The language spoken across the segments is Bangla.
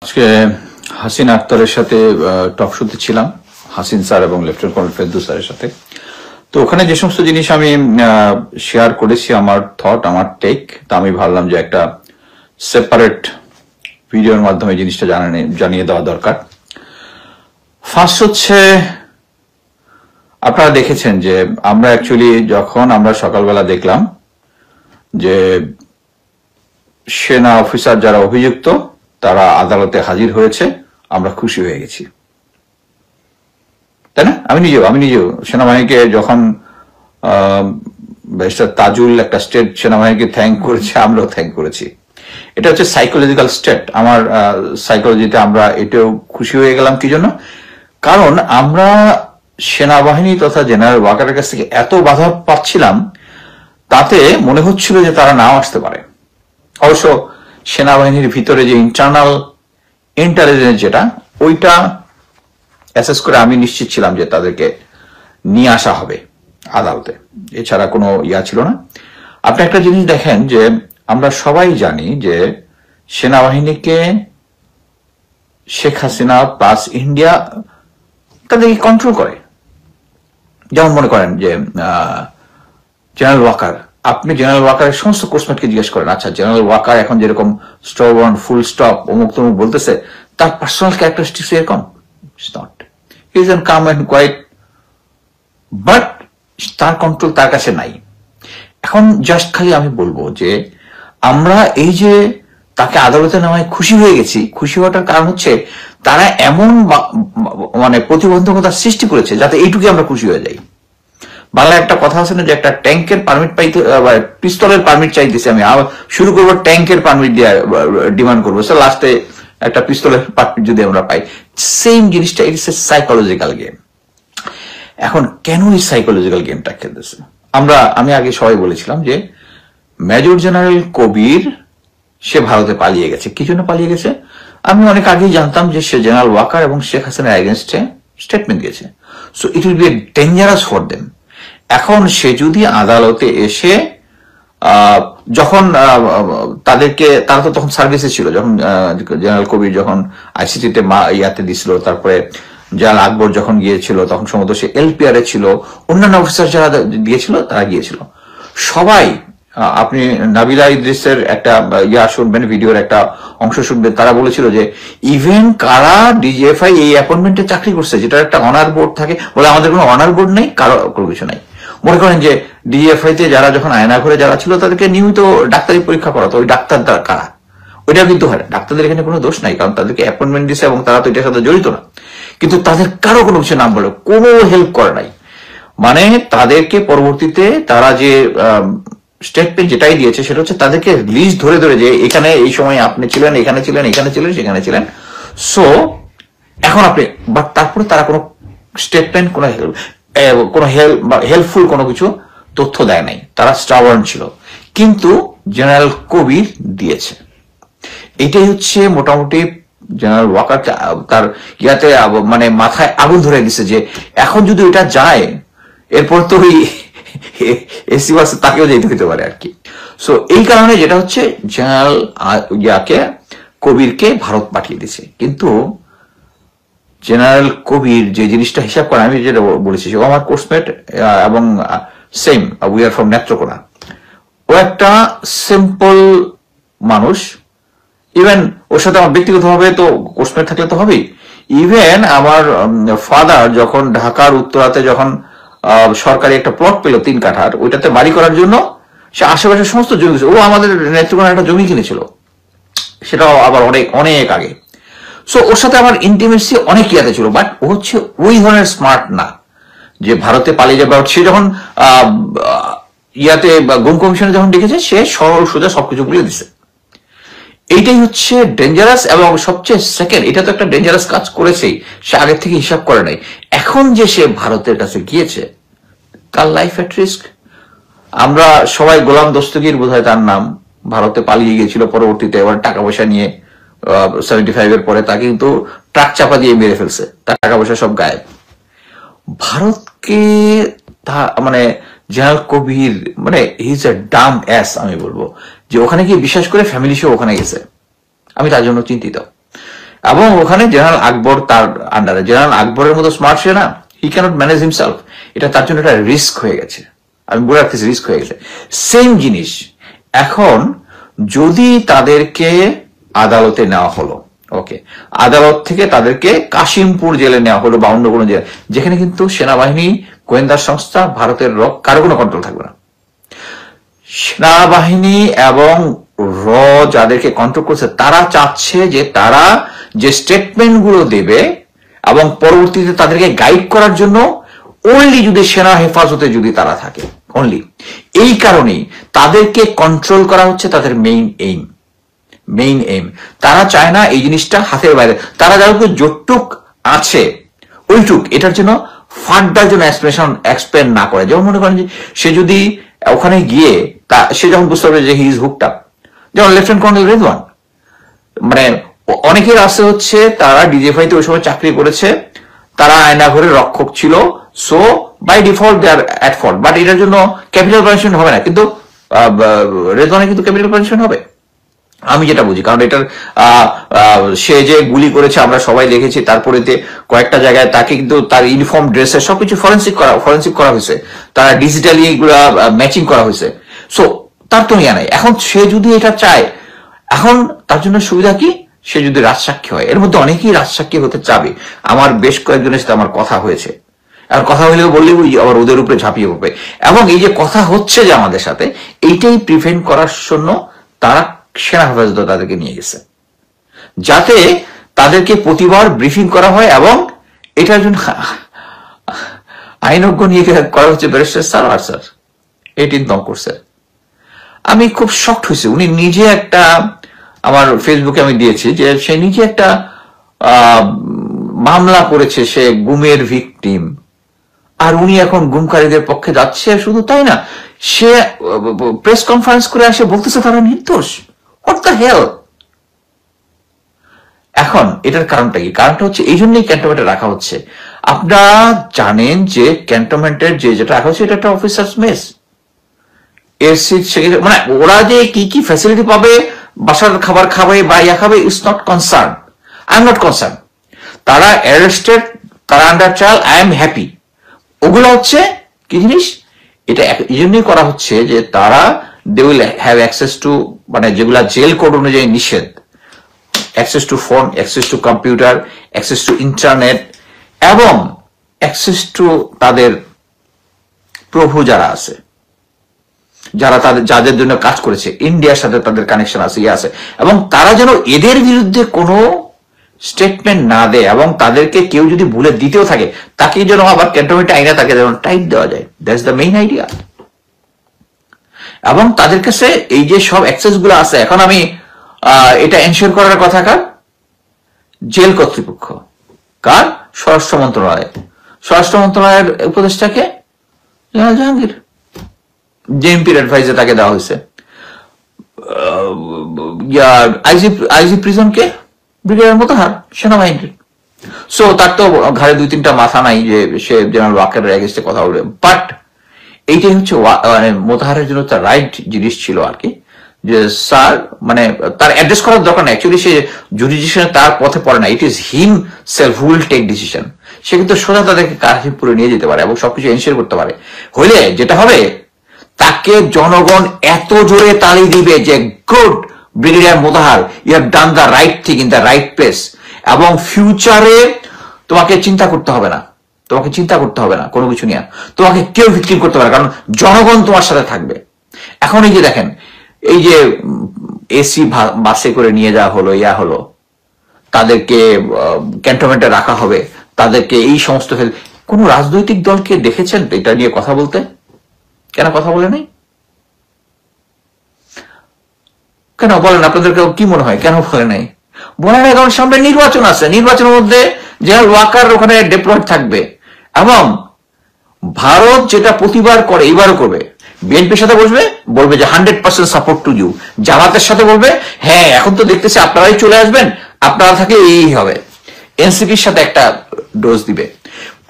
আজকে হাসিন আক্তারের সাথে টক শোতে ছিলাম, হাসিন স্যার এবং লেফটেন্যান্ট কর্নেল ফেরদৌস স্যারের সাথে। তো ওখানে যে সমস্ত জিনিস আমি শেয়ার করেছি, আমার থট, আমার টেক, তা আমি ভাবলাম যে একটা সেপারেট ভিডিওর মাধ্যমে জিনিসটা জানিয়ে দেওয়া দরকার। ফার্স্ট হচ্ছে, আপনারা দেখেছেন যে আমরা অ্যাকচুয়ালি যখন আমরা সকালবেলা দেখলাম যে সেনা অফিসার যারা অভিযুক্ত তারা আদালতে হাজির হয়েছে, আমরা খুশি হয়ে গেছি, তাই না? আমি নিজেও সেনাবাহিনীকে যখন ব্যারিস্টার তাজুল একটা স্টেট সেনাবাহিনীকে থ্যাংক করেছে, আমরাও থ্যাংক করেছি। এটা হচ্ছে সাইকোলজিক্যাল স্টেট। আমার সাইকোলজিতে আমরা এটাও খুশি হয়ে গেলাম। কি জন্য? কারণ আমরা সেনাবাহিনী তথা জেনারেল ওয়াকারের কাছ থেকে এত বাধা পাচ্ছিলাম, তাতে মনে হচ্ছিল যে তারা নাও আসতে পারে। অবশ্য সেনাবাহিনীর ভিতরে যে ইন্টারনাল ইন্টেলিজেন্স যেটা, ওইটা অ্যাসেস করে আমি নিশ্চিত ছিলাম যে তাদেরকে নিয়ে আসা হবে আদালতে, এছাড়া কোনো ছিল না। আপনি একটা জিনিস দেখেন যে আমরা সবাই জানি যে সেনাবাহিনীকে শেখ হাসিনা প্লাস ইন্ডিয়া তাদেরকে কন্ট্রোল করে। যেমন মনে করেন যে জেনারেল ওয়াকার, আপনি জেনারেল ওয়াকারের সমস্ত কোর্সমেটকে জিজ্ঞেস করেন, আচ্ছা জেনারেল ওয়াকার এখন যেরকম স্টপ অন ফুল স্টপ অমুক তমুক বলতেছে, তার পার্সোনাল ক্যারেক্টারিস্টিক্স এরকম? It's not. He is calm and quiet, but তার কন্ট্রোল তার কাছে নাই। এখন জাস্ট খালি আমি বলবো যে আমরা এই যে তাকে আদালতে নেওয়ায় খুশি হয়ে গেছি, খুশি হওয়াটার কারণ হচ্ছে তারা এমন মানে প্রতিবন্ধকতা সৃষ্টি করেছে যাতে এইটুকু আমরা খুশি হয়ে যাই। বাংলায় একটা কথা আছে না যে একটা ট্যাঙ্কের পারমিট পাইতে, পিস্তলের পারমিট চাইতেছি, আমি শুরু করবো ট্যাঙ্কের পারমিট দিয়ে ডিমান্ড করবো, সে লাস্টে একটা পিস্তলের পারমিট যদি আমরা পাই। সেম জিনিসটা, ইটস এ সাইকোলজিক্যাল গেম। এখন কেন এই সাইকোলজিক্যাল গেমটা খেলতেছে? আমি আগে সবাই বলেছিলাম যে মেজর জেনারেল কবির সে ভারতে পালিয়ে গেছে। কি জন্য পালিয়ে গেছে? আমি অনেক আগেই জানতাম যে সে জেনারেল ওয়াকার এবং শেখ হাসিনার এগেনস্টে স্টেটমেন্ট দিয়েছে। So it will be dangerous for them. এখন সে যদি আদালতে এসে যখন তারা তো তখন সার্ভিসে ছিল, যখন জেনারেল কবির যখন আইসিটিতে ইয়াতে দিছিল, তারপরে জেনারেল আকবর যখন গিয়েছিল তখন সম্ভবত সে এলপিআর এ ছিল, অন্যান্য অফিসার যারা গিয়েছিল তারা গিয়েছিল সবাই। আপনি নাবিলা ইদ্রিসের একটা শুনবেন, ভিডিওর একটা অংশ শুনবেন, তারা বলেছিল যে ইভেন কারা ডিজিএফআই এই অ্যাপয়েন্টমেন্টে চাকরি করছে, যেটা একটা অনার বোর্ড থাকে, বলে আমাদের কোনো অনার বোর্ড নেই, কারো কোনো কিছু নাই। মনে করেন যে ডিজিএফআই তে যারা যখন আয়না ঘরে যারা ছিল তাদেরকে নিয়মিত ডাক্তারি পরীক্ষা করাতো, ওই ডাক্তার কারা? ওইটা কিন্তু হয়। ডাক্তারদের এখানে কোনো দোষ নাই, কারণ তাদেরকে অ্যাপয়েন্টমেন্ট দিছে এবং তারা তো এটার সাথে জড়িত না। কিন্তু তাদের কারো কোনো কিছু নাম বলে কোনো হেল্প করে নাই। মানে তাদেরকে পরবর্তীতে তারা যে স্টেটমেন্ট যেটাই দিয়েছে সেটা হচ্ছে তাদেরকে লিস্ট ধরে ধরে যে এখানে এই সময় আপনি ছিলেন, এখানে ছিলেন, এখানে ছিলেন, সেখানে ছিলেন। সো এখন আপনি, বাট তারপরে তারা কোনো স্টেটমেন্ট, কোনো হেল্পফুল কোনো কিছু তথ্য দেয় নাই, তারা স্টাবার্ন ছিল। কিন্তু জেনারেল কবির দিয়েছে। এটাই হচ্ছে মোটামুটি জেনারেল ওয়াকার তার ইয়াতে মানে মাথায় আগুন ধরে দিছে যে এখন যদি ওইটা যায় এরপর তো ওই এসি বাসে তাকেও যেতে হতে পারে আর কি। সো এই কারণে যেটা হচ্ছে জেনারেল কবিরকে ভারত পাঠিয়ে দিছে। কিন্তু জেনারেল কবির যে জিনিসটা হিসাব করে, আমি যেটা বলেছি, ও আমার কোর্সমেট এবং same, we are from Netrokona. ও একটা সিম্পল মানুষ। ইভেন ওর সাথে আমার ব্যক্তিগতভাবে তো কোর্সমেট থাকলে তো হবেই। ইভেন আমার ফাদার যখন ঢাকার উত্তরাতে যখন সরকারি একটা প্লট পেল 3 কাঠার, ওইটাতে বাড়ি করার জন্য সে আশেপাশে সমস্ত জমি, ও আমাদের নেত্রকোনার একটা জমি কিনেছিল, সেটাও আবার অনেক অনেক আগে। সো ওর সাথে আমার ইন্টিমেসি অনেক ইয়াতে ছিল, বাট ও হচ্ছে ওই ধরনের স্মার্ট না যে ভারতে পালিয়ে যাবে। সে যখন ইয়াতে গুম কমিশনে যখন ডেকেছে, সে সরল সোজা সবকিছু বলে দিছে। এইটাই হচ্ছে ডেঞ্জারাস। এবং সবচেয়ে সেকেন্ড, এটা তো একটা ডেঞ্জারাস কাজ করেছেই, সে আগে থেকে হিসাব করে নাই। এখন যে সে ভারতের কাছে গিয়েছে, তার লাইফ এট রিস্ক। আমরা সবাই গোলাম দস্তগীর বোধহয় তার নাম, ভারতে পালিয়ে গিয়েছিল, পরবর্তীতে এবার টাকা পয়সা নিয়ে 75 এর পরে তাকে কিন্তু ট্রাক চাপা দিয়ে মেরে ফেলছে, তার টাকা পয়সা সব গায়েব। ভারতকে মানে জেনারেল কবির মানে he is a Dam as, আমি বলবো যে ওখানে গিয়ে বিশ্বাস করে ফ্যামিলি সহ ওখানে গেছে। আমি তার জন্য চিন্তিত। এবং ওখানে জেনারেল আকবর তার আন্ডারে। জেনারেল আকবরের মতো স্মার্ট সেনা, হি ক্যানট ম্যানেজ হিমসেলফ। এটা তার জন্য একটা রিস্ক হয়ে গেছে, আমি বলে রাখতেছি রিস্ক হয়ে গেছে। সেম জিনিস এখন যদি তাদেরকে আদালতে নেওয়া হলো, ওকে, আদালত থেকে তাদেরকে কাশিমপুর জেলে নেওয়া হলো বা অন্য কোনো জেলে, যেখানে কিন্তু সেনাবাহিনী, গোয়েন্দা সংস্থা, ভারতের কারো কোনো কন্ট্রোল থাকবে না। সেনাবাহিনী এবং র যাদেরকে কন্ট্রোল করছে তারা চাচ্ছে যে তারা যে স্টেটমেন্ট গুলো দেবে এবং পরবর্তীতে তাদেরকে গাইড করার জন্য অনলি যদি সেনা হেফাজতে যদি তারা থাকে, অনলি এই কারণেই তাদেরকে কন্ট্রোল করা হচ্ছে তাদের মেইন এইম। তারা চায় না এই জিনিসটা হাতের বাইরে, তারা যাদের যতটুক আছে ওইটুক এটার জন্য ফার্দার জন্য এক্সপ্লেন না করে। যেমন মনে করেন যে সে যদি ওখানে গিয়ে সে যখন বুঝতে পারবে যে হি ইজ হুকড আপ, যেমন লেফটেন্যান্ট কর্নেল রেদওয়ান, মানে অনেকের আছে হচ্ছে তারা ডিজিএফআই তে ওই সময় চাকরি করেছে, তারা আয়নাঘরের রক্ষক ছিল, so by default they are at fault, but এটার জন্য ক্যাপিটাল পানিশমেন্ট হবে না, কিন্তু রেদওয়ানের কিন্তু ক্যাপিটাল পানিশমেন্ট হবে আমি যেটা বুঝি। কারণ এটার সে যে গুলি করেছে আমরা সবাই দেখেছি, তারপরে কয়েকটা জায়গায় তাকে কিন্তু তার ইউনিফর্ম ড্রেসে সবকিছু ফরেন্সিক করা হয়েছে, তারা ডিজিটালি এগুলা ম্যাচিং করা হয়েছে, সো তার তো ইয়া নাই। এখন সে যদি এটা চায়, এখন তার জন্য সুবিধা কি, সে যদি রাজসাক্ষী হয়, এর মধ্যে অনেকেই রাজসাক্ষী হতে চাবে, আমার বেশ কয়েকজনের সাথে আমার কথা হয়েছে, আর কথা হইলেও বললেও আবার ওদের উপরে ঝাঁপিয়ে পড়বে। এবং এই যে কথা হচ্ছে যে আমাদের সাথে, এইটাই প্রিভেন্ট করার জন্য তারা সেনা হেফাজতে তাদেরকে নিয়ে গেছে, যাতে তাদেরকে প্রতিবার ব্রিফিং করা হয়। এবং এটার জন্য আইনজ্ঞ নিয়ে করা হচ্ছে ব্যারিস্টার সারওয়ার স্যার, 18 নং স্যার। আমি খুব শকড হয়েছি, উনি নিজে একটা, আমার ফেসবুকে আমি দিয়েছি যে সে নিজে একটা মামলা করেছে, সে গুমের ভিকটিম, আর উনি এখন গুমকারীদের পক্ষে যাচ্ছে। শুধু তাই না, সে প্রেস কনফারেন্স করে আসে বলতেছে তারা নির্দোষ। What the hell? এখন এটার কারণটা কি? কারণটা হচ্ছে এই জন্যই ক্যান্টনমেন্টে রাখা হচ্ছে। আপনারা জানেন যে ক্যান্টনমেন্টের যেটা রাখা হচ্ছে এটা একটা অফিসার্স মেস, মানে ওরা যে কি কি ফ্যাসিলিটি পাবে, বাসার খাবার খাবে বা ইয়া খাবে, it's not concern, I am not concern. তারা অ্যারেস্টেড, তারা under trial, I am happy. ওগুলো হচ্ছে কি জিনিস, এটা এই জন্যই করা হচ্ছে যে তারা they will have access to, মানে যেগুলা জেল কোড অনুযায়ী নিষেধ, access to phone, access to computer, access to internet, এবং অ্যাক্সেস টু তাদের প্রভু যারা আছে, যারা যাদের জন্য কাজ করেছে, ইন্ডিয়ার সাথে তাদের কানেকশন আছে, ইয়ে আছে, এবং তারা যেন এদের বিরুদ্ধে কোনো স্টেটমেন্ট না দেয়, এবং তাদেরকে কেউ যদি ভুলে দিতেও থাকে তাকে যেন আবার ক্যান্টনমেন্টে আইনে তাকে যেন টাইট দেওয়া যায়। That's the main idea. এবং তাদের কাছে এই যে সব অ্যাক্সেস গুলো আছে, এখন আমি এটা এনশিওর করার কথা কার? জেল কর্তৃপক্ষ। কার? স্বরাষ্ট্র মন্ত্রণালয়। স্বরাষ্ট্র মন্ত্রণালয়ের উপদেষ্টাকে জেনারেল জাহাঙ্গীর, জেএমপির অ্যাডভাইসে তাকে দেওয়া হয়েছে। আইজি প্রিজনকে ব্রিগেডিয়ার মোতাহার, সেনাবাহিনীর। সো তার তো ঘাড়ে 2-3টা মাথা নাই যে সে জেনারেল ওয়াকারের এগেইনস্টে কথা বলবে। বাট এইটাই হচ্ছে মানে মোতাহারের জন্য তার রাইট জিনিস ছিল আর কি, যে স্যার, মানে তার অ্যাড্রেস করার দরকার না, অ্যাকচুয়ালি সে জুডিশিয়াল তার পথে পড়ে না, it is himself who will take decision. সে কিন্তু সোজা তাদেরকে কাশিমপুরে নিয়ে যেতে পারে এবং সবকিছু এনশিওর করতে পারে। হইলে যেটা হবে, তাকে জনগণ এত জোরে তালি দিবে যে good brigadier Motahar, you have done the right thing in the right place, এবং ফিউচারে তোমাকে চিন্তা করতে হবে না, কোনো কিছু নিয়ে, তোমাকে কেউ ভিক্টিম করতে পারে, কারণ জনগণ তোমার সাথে থাকবে। এখন এই যে দেখেন, এই যে এসি বাসে করে নিয়ে যাওয়া হলো, হলো, তাদেরকে ক্যান্টনমেন্টে রাখা হবে, তাদেরকে এই সমস্ত, কোন রাজনৈতিক দলকে দেখেছেন এটা নিয়ে কথা বলতে? কেন কথা বলে নাই? কেন বলেন? আপনাদেরকে কি মনে হয় কেন বলে নাই? বলে নাই কারণ সামনে নির্বাচন আছে, নির্বাচনের মধ্যে জেনারেল ওয়াকার ওখানে ডিপ্লয়েড থাকবে, এবং ভারত যেটা প্রতিবার করে এবারও করবে। বিএনপির সাথে বসবে, বলবে যে 100% সাপোর্ট টু ইউ। জামাতের সাথে বলবে হ্যাঁ এখন তো দেখতেছি আপনারাই চলে আসবেন, আপনারা থাকলে এই হবে। এনসিপির সাথে একটা ডোজ দিবে,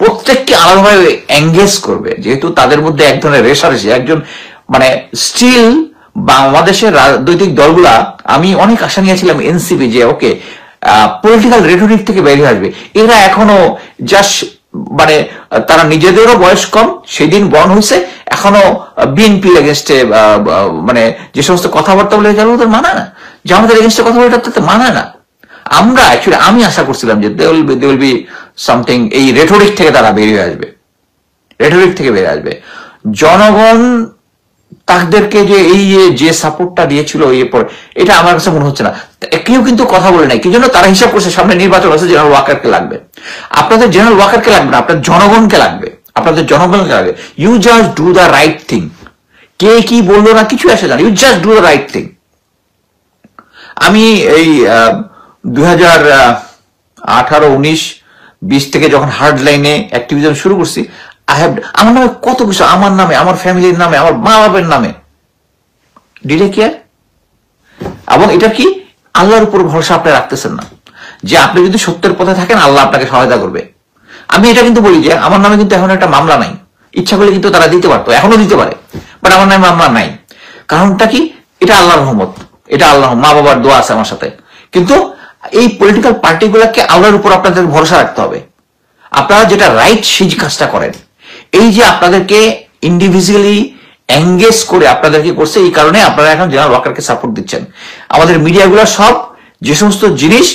প্রত্যেককে আলাদাভাবে এঙ্গেজ করবে, যেহেতু তাদের মধ্যে এক ধরনের রেশারেশি, একজন মানে স্টিল বাংলাদেশের রাজনৈতিক দলগুলা, আমি অনেক আশা নিয়েছিলাম এনসিপি যে ওকে পলিটিক্যাল রেটরিক থেকে বেরিয়ে আসবে। এরা এখনো জাস্ট মানে তারা নিজেদেরও বয়স কম, সেদিন বর্ণ হয়েছে, এখনো বিএনপির এগেনস্টে মানে যে সমস্ত কথাবার্তা বলে যারা ওদের মানায় না, যে আমাদের এগেনস্টে কথা বলে তাতে মানায় না। আমরা অ্যাকচুয়ালি আমি আশা করছিলাম যে দে উইল বি সামথিং, এই রেটরিক থেকে তারা বেরিয়ে আসবে, রেটরিক থেকে বেরিয়ে আসবে। জনগণ তাদেরকে যে এই যে সাপোর্টটা দিয়েছিল এরপর, এটা আমার কাছে মনে হচ্ছে না। কেউ কিন্তু কথা বলে নাই, কি জন্য? তারা হিসাব করছে সামনে নির্বাচন আছে, জেনারেল ওয়াকারকে লাগবে। আপনাদের জেনারেল ওয়াকারকে লাগবে না, আপনার জনগণকে লাগবে, আপনাদের জনগণকে লাগবে। You just do the right thing. কে কি বললো না কিছু আসে জানা, you just do the right thing. আমি এই 2018-19-20 থেকে যখন হার্ড লাইনে অ্যাক্টিভিজম শুরু করছি, আমার নামে কত কিছু, আমার নামে, আমার ফ্যামিলির নামে, আমার মা বাবার নামে, ডিড আই কেয়ার? এবং এটা কি আল্লাহর উপর ভরসা আপনি রাখতেছেন না, যে আপনি যদি সত্যের পথে থাকেন আল্লাহ আপনাকে সহায়তা করবে। আমি এটা কিন্তু বলি যে আমার নামে কিন্তু এখন একটা মামলা নাই, ইচ্ছা করলে কিন্তু তারা দিতে পারতো, এখনো দিতে পারে, বাট আমার নামে মামলা নাই। কারণটা কি? এটা আল্লাহর রহমত, এটা আল্লাহ, মা বাবার দোয়া আছে আমার সাথে। কিন্তু এই পলিটিক্যাল পার্টিগুলোকে আল্লাহর উপর আপনাদের ভরসা রাখতে হবে। আপনারা যেটা রাইট সেই কাজটা করেন। এই যে আপনাদেরকে ইন্ডিভিজুয়ালি এঙ্গেজ করে আপনাদেরকে করছে, এই কারণে আপনারা এখন জেনারেল ওয়াকারকে সাপোর্ট দিচ্ছেন। আমাদের মিডিয়াগুলো সব যে সমস্ত জিনিস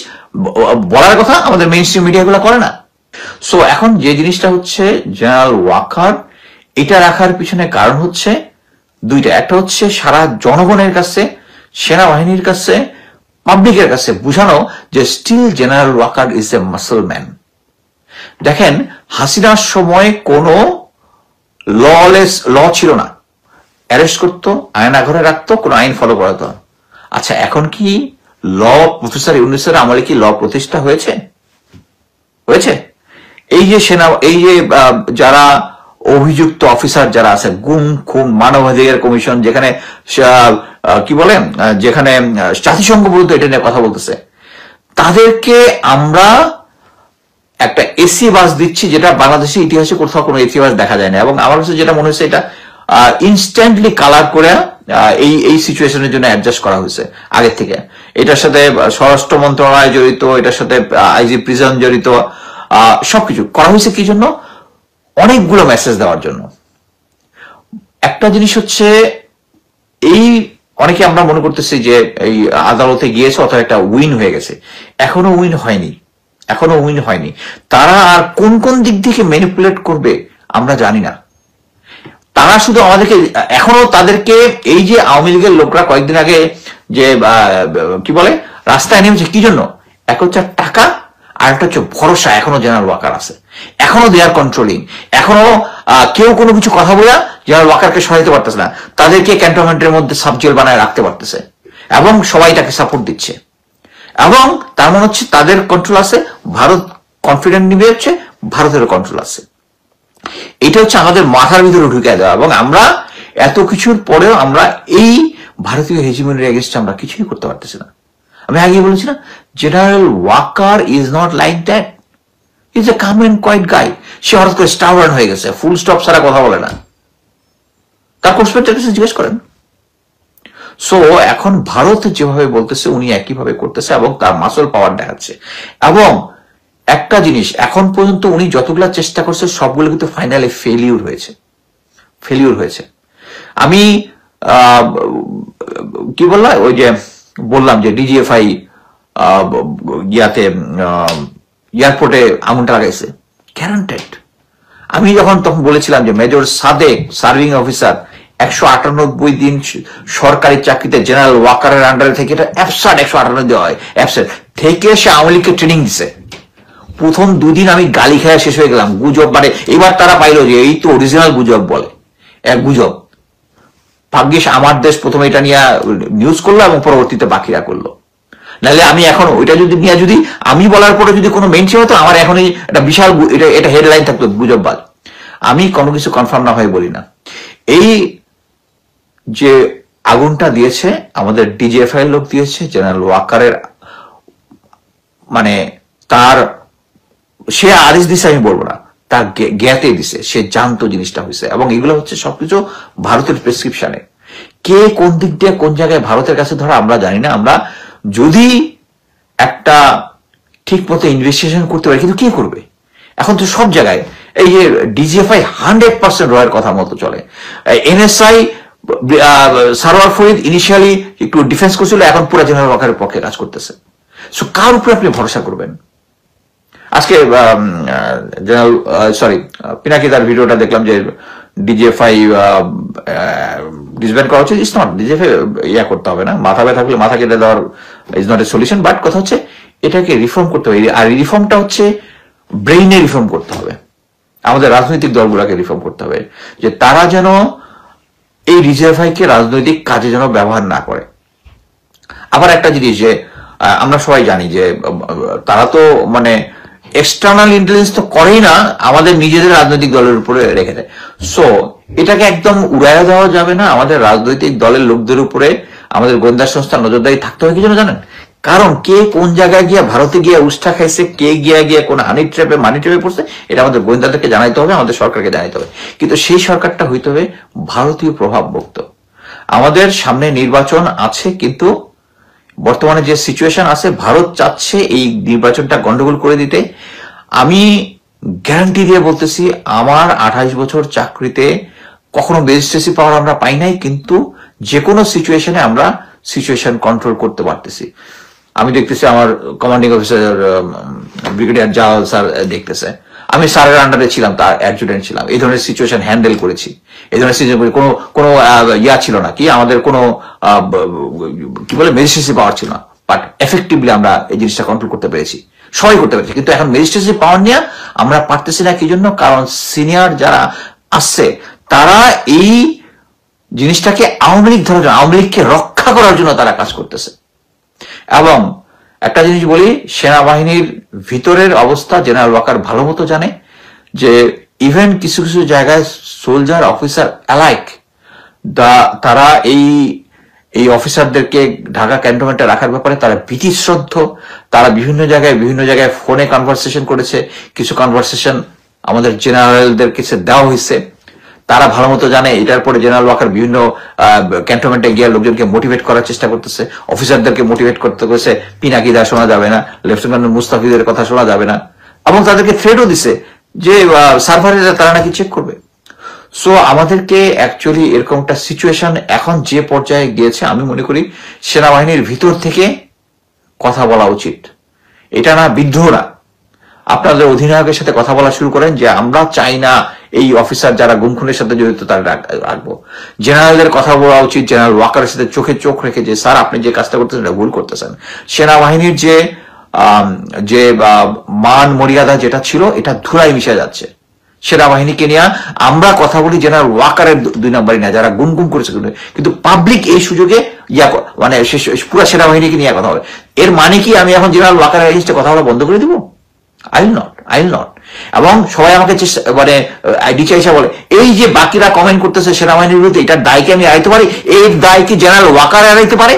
বলার কথা আমাদের মেইন স্ট্রিম মিডিয়াগুলো করে না। সো এখন যে জিনিসটা হচ্ছে জেনারেল ওয়াকার, এটা রাখার পিছনে কারণ হচ্ছে দুইটা। একটা হচ্ছে সারা জনগণের কাছে, সেনাবাহিনীর কাছে, পাবলিকের কাছে বুঝানো যে still general Waker is a muscle man. দেখেন, হাসিনার সময় কোনো ল ছিল না, অ্যারেস্ট করতো, আয়নাঘরে রাখতো, কোনো আইন ফলো করাতো। আচ্ছা, এখন কি প্রফেসর ইউনূসের আমলে কি ল প্রতিষ্ঠা হয়েছে? হয়েছে? এই যে এই যে যারা অভিযুক্ত অফিসার যারা আছে, গুম খুন, মানবাধিকার কমিশন, যেখানে কি বলে, যেখানে জাতিসংঘ পর্যন্ত এটা নিয়ে কথা বলতেছে, তাদেরকে আমরা একটা এসি বাস দিচ্ছি, যেটা বাংলাদেশের ইতিহাসে কোথাও কোনো এসি বাস দেখা যায় না। এবং আমার কাছে যেটা মনে হচ্ছে, এটা ইনস্ট্যান্টলি কালার করে এই সিচুয়েশনের জন্য অ্যাডজাস্ট করা হয়েছে আগের থেকে। এটার সাথে স্বরাষ্ট্র মন্ত্রণালয় জড়িত, এটার সাথে আইজি প্রিজন জড়িত, সবকিছু করা হয়েছে কি জন্য? অনেকগুলো মেসেজ দেওয়ার জন্য। একটা জিনিস হচ্ছে, এই অনেকে আমরা মনে করতেছি যে এই আদালতে গিয়েছে অথবা একটা উইন হয়ে গেছে, এখনো উইন হয়নি, এখনো উইন হয়নি। তারা আর কোন কোন দিক থেকে ম্যানিপুলেট করবে আমরা জানি না। তারা শুধু আমাদেরকে এখনো, তাদেরকে এই যে আওয়ামী লীগের লোকরা কয়েকদিন আগে যে কি বলে রাস্তায় নেমেছে কি জন্য? এক হচ্ছে টাকা, আর একটা হচ্ছে ভরসা। এখনো জেনারেল ওয়াকার আছে, এখনো দে আর কন্ট্রোলিং, এখনো কেউ কোনো কিছু কথা বলে জেনারেল ওয়াকারকে সহাইতে পারতেছে না, তাদেরকে ক্যান্টনমেন্টের মধ্যে সাবজেল বানায় রাখতে পারতেছে, এবং সবাই তাকে সাপোর্ট দিচ্ছে। এবং তার মানে হচ্ছে তাদের কন্ট্রোল আছে, ভারত কনফিডেন্ট নিবে হচ্ছে ভারতের কন্ট্রোল আছে। এটা হচ্ছে আমাদের মাথার ভিতরে ঢুকে দেওয়া। এবং আমরা এত কিছুর পরেও আমরা এই ভারতীয় হেজিমনির এগেইনস্টে আমরা কিছুই করতে পারতেছি না। আমি আগে বলেছি না, general Waker is not like that, is a calm and quiet guy. সে হঠাৎ করে স্টাবার্ন হয়ে গেছে, ফুল স্টপ ছাড়া কথা বলে না। তার কোর্সপেক্টের কাছে জিজ্ঞেস করেন। সো এখন ভারত যেভাবে বলতেছে উনি একইভাবে করতেছে, এবং তার মাসল পাওয়ার দেখাচ্ছে। এবং একটা জিনিস, এখন পর্যন্ত উনি যতগুলা চেষ্টা করছে সবগুলো কিন্তু ফাইনালি ফেলিউর হয়েছে। আমি কি বললাম, ওই যে বললাম যে ডিজিএফআই এয়ারপোর্টে আগুনটা লাগাইছে, গ্যারান্টেড। আমি তখন বলেছিলাম যে মেজর সাদেক, সার্ভিং অফিসার, 198 দিন সরকারি চাকরিতে জেনারেল ওয়াকারের আন্ডারে থেকে, এটা অ্যাবসার্ড 158 দেওয়া হয়, অ্যাবসার্ড থেকে সে আওয়ামী লীগকে ট্রেনিং দিছে। প্রথম 2 দিন আমি গালি খেয়ে শেষ হয়ে গেলাম, গুজব। মানে এবার তারা পাইলো যে এই তো অরিজিনাল গুজব বলে, এক গুজব। ভাগ্যিস আমার দেশ প্রথমে এটা নিয়ে নিউজ করলো এবং পরবর্তীতে বাকিরা করলো, নাহলে আমি এখন ওইটা যদি নিয়ে যদি আমি বলার পরে যদি কোনো মেনশন হতো, আমার এখনই একটা বিশাল এটা হেডলাইন থাকতো, গুজববাজ। আমি কোনো কিছু কনফার্ম না হয়ে বলি না। এই যে আগুনটা দিয়েছে আমাদের ডিজিএফআই লোক দিয়েছে, জেনারেল ওয়াকারের মানে তার সে আদেশ দিছে আমি বলবো না, তার জ্ঞাতে দিছে, সে জানতো জিনিসটা হয়েছে। এবং এগুলো হচ্ছে সবকিছু ভারতের প্রেসক্রিপশনে। কে কোন দিক দিয়ে কোন জায়গায় ভারতের কাছে ধরা আমরা জানি না। আমরা যদি একটা ঠিক মতো ইনভেস্টিগেশন করতে পারে, কিন্তু কে করবে? এখন তো সব জায়গায় এই যে ডিজিএফআই 100% রয়ের কথা মতো চলে। এনএসআই সারোয়ার ফরিদ ইনিশিয়ালি একটু ডিফেন্স করছিল, এখন পুরো জেনারেল ওয়াকারের পক্ষে কাজ করতেছে। সো কার উপরে আপনি ভরসা করবেন? আজকে পিনাকি তার ভিডিওটা দেখলাম যে ডিজিএফআই ডিসব্যান্ড করা হচ্ছে। ইটস নট, ডিজিএফআই ইয়া করতে হবে না, মাথা ব্যথা থাকলে মাথা কেটে দেওয়ার is not a solution. But কথা হচ্ছে এটাকে রিফর্ম করতে হবে, আর রিফর্মটা হচ্ছে ব্রেইনে রিফর্ম করতে হবে। আমাদের রাজনৈতিক দলগুলোকে রিফর্ম করতে হবে, যে তারা যেন এই ডিজিএফআই কে রাজনৈতিক কাজে যেন ব্যবহার না করে। আবার একটা জিনিস, যে আমরা সবাই জানি যে তারা তো মানে এক্সটার্নাল ইন্টেলিজেন্স তো করেই না, আমাদের নিজেদের রাজনৈতিক দলের উপরে রেখে দেয়। সো এটাকে একদম উড়াইয়া দেওয়া যাবে না, আমাদের রাজনৈতিক দলের লোকদের উপরে আমাদের গোয়েন্দা সংস্থার নজরদারি থাকতে হবে। কি জন্য জানেন? কারণ কে কোন জায়গায় গিয়া ভারতে গিয়ে উষ্ঠা খাইছে, কে গিয়া কোন মানি ট্র্যাপে পড়ছে, এটা আমাদের গোয়েন্দাদেরকে জানাইতে হবে, আমাদের সরকারকে জানাইতে হবে। কিন্তু সেই সরকারটা হইতে হবে ভারতীয় প্রভাবমুক্ত। আমাদের সামনে নির্বাচন আছে, কিন্তু বর্তমানে যে সিচুয়েশন আছে, ভারত চাচ্ছে এই নির্বাচনটা গন্ডগোল করে দিতে। আমি গ্যারান্টি দিয়ে বলতেছি, আমার 28 বছর চাকরিতে কখনো ম্যাজিস্ট্রেসি পাওয়ার আমরা পাই নাই, কিন্তু যে কোনো সিচুয়েশনে আমরা সিচুয়েশন কন্ট্রোল করতে পারতেছি। আমি দেখতেছি আমার commanding officer brigadier Jalal sir দেখতেছে, আমি স্যারের আন্ডারে ছিলাম, তার অ্যাডজুটেন্ট ছিলাম, এই ধরনের সিচুয়েশন হ্যান্ডেল করেছি। এই ধরনের সিচুয়েশন কোনো ইয়া ছিল না, কি আমাদের কোনো কি বলে ম্যাজিস্ট্রেসি পাওয়ার ছিল না, বাট এফেক্টিভলি আমরা এই জিনিসটা কন্ট্রোল করতে পেরেছি, সবাই করতে পেরেছি। কিন্তু এখন ম্যাজিস্ট্রেসি পাওয়ার নিয়ে আমরা পারতেছি না। কি জন্য? কারণ সিনিয়র যারা আসছে তারা এই জিনিসটাকে আওয়ামী লীগ ধরার জন্য, আওয়ামী লীগকে রক্ষা করার জন্য তারা কাজ করতেছে। এবং একটা জিনিস বলি, সেনাবাহিনীর ভিতরের অবস্থা জেনারেল ওয়াকার ভালো মতো জানে, যে ইভেন কিছু কিছু জায়গায় সোলজার অফিসার অ্যালাইক তারা এই অফিসারদেরকে ঢাকা ক্যান্টনমেন্টে রাখার ব্যাপারে তারা ভীতিশ্রদ্ধ। তারা বিভিন্ন জায়গায় ফোনে কনভারসেশন করেছে, কিছু কনভারসেশন আমাদের জেনারেলদের কাছে দেওয়া হয়েছে। তারা ভালো মতো জানে এটার পরে জেনারেল ওয়াকার বিভিন্ন ক্যান্টনমেন্টে গিয়ে লোকজনকে মোটিভেট করার চেষ্টা করতেছে, অফিসারদেরকে মোটিভেট করতে করেছে, পিনাকিদা শোনা যাবে না, লেফটেন্যান্ট মুস্তাফিজের কথা শোনা যাবে না, এবং তাদেরকে থ্রেটও দিছে যে সার্ভারে তারা নাকি চেক করবে। সো আমাদেরকে অ্যাকচুয়ালি এরকম একটা সিচুয়েশন এখন যে পর্যায়ে গিয়েছে, আমি মনে করি সেনাবাহিনীর ভিতর থেকে কথা বলা উচিত। এটা না বিদ্রোহ না, আপনাদের অধিনায়কের সাথে কথা বলা শুরু করেন যে আমরা চাই না এই অফিসার যারা গুম খুনের সাথে জড়িত তারা রাখবো। জেনারেলদের কথা বলা উচিত, জেনারেল ওয়াকারের সাথে চোখে চোখ রেখে, যে স্যার আপনি যে কাজটা করতেছেন এটা ভুল করতেছেন। সেনাবাহিনীর যে মান মর্যাদা যেটা ছিল, এটা ধুলায় মিশে যাচ্ছে। সেনাবাহিনীকে নিয়ে আমরা কথা বলি জেনারেল ওয়াকারের 2 নম্বরই না, যারা গুম করেছে, কিন্তু পাবলিক এই সুযোগে মানে পুরো সেনাবাহিনীকে নিয়ে কথা হবে। এর মানে কি আমি এখন জেনারেল ওয়াকারের এগেইনস্টে কথা বলা বন্ধ করে দিব? I will not. এবং সবাই আমাকে মানে ডিচাইসা বলে, এই যে বাকিরা কমেন্ট করতেছে সেনাবাহিনীর বিরুদ্ধে, এটার দায়কে আমি এড়াইতে পারি? এই দায় কি জেনারেল ওয়াকার এড়াইতে পারে?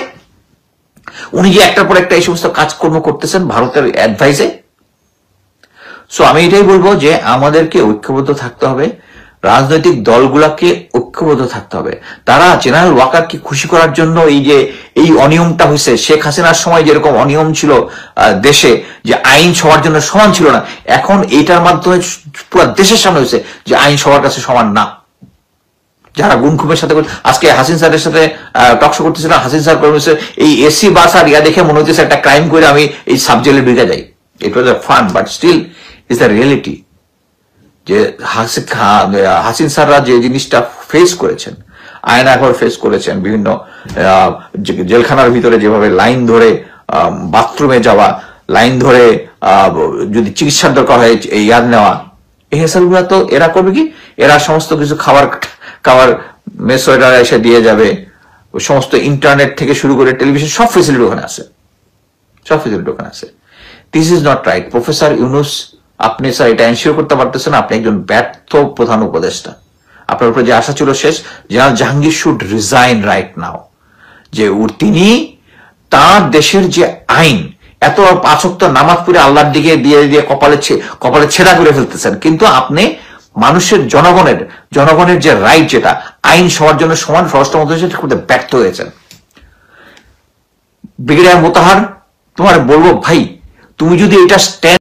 উনি যে একটার পর একটা এই সমস্ত কাজকর্ম করতেছেন ভারতের অ্যাডভাইসে। সো আমি এটাই বলবো যে আমাদেরকে ঐক্যবদ্ধ থাকতে হবে, রাজনৈতিক দলগুলাকে ঐক্যবদ্ধ থাকতে হবে। তারা জেনারেল ওয়াকারকে খুশি করার জন্য এই অনিয়মটা হয়েছে, শেখ হাসিনার সময় যেরকম অনিয়ম ছিল দেশে, যে আইন সবার জন্য সমান ছিল না, এখন এটার মাধ্যমে পুরো দেশের সামনে হয়েছে যে আইন সবার কাছে সমান না। যারা গুম খুমের সাথে, আজকে হাসিন স্যারের সাথে টকশো করতেছিলাম, হাসিন স্যার করেছে এই এসি বাস আর ইয়া দেখে মনে হচ্ছে একটা ক্রাইম করে আমি এই সাব জেলে ঢুকে যাই। It was a fun, but still is the reality. যে হাসিন স্যাররা যে জিনিসটা ফেস করেছেন, আয়নাঘর ফেস করেছেন, বিভিন্ন জেলখানার ভিতরে যেভাবে লাইন ধরে বাথরুমে যাওয়া, লাইন ধরে যদি চিকিৎসার দরকার হয় ইয়াদ নেওয়া, এই হেসালগুলো তো এরা করবে কি? এরা সমস্ত কিছু খাবার মেসোয়েটার এসে দিয়ে যাবে, সমস্ত ইন্টারনেট থেকে শুরু করে টেলিভিশন সব ফেসিলিটি ওখানে আছে, সব ফেসিলিটি ওখানে আছে। This is not right. Professor Yunus, আপনি স্যার এটা এনশিওর করতে পারতেছেন, আপনি একজন ব্যর্থ প্রধান উপদেষ্টা। আপনার উপরে যে আশা ছিল শেষ। General Jahangir should resign right now. যে তিনি তার দেশের যে আইন, এত 5 ওয়াক্ত নামাজ পড়ে আল্লাহর দিকে দিয়ে কপালে ছেঁড়া করে ফেলতেছেন, কিন্তু আপনি মানুষের জনগণের যে রাইট, যেটা আইন সবার জন্য সমান, স্বরাষ্ট্র মন্ত্রী করতে ব্যর্থ হয়েছেন। ব্রিগেডিয়ার মোতাহার, তোমার বলবো ভাই, তুমি যদি এটা স্ট্যান্ড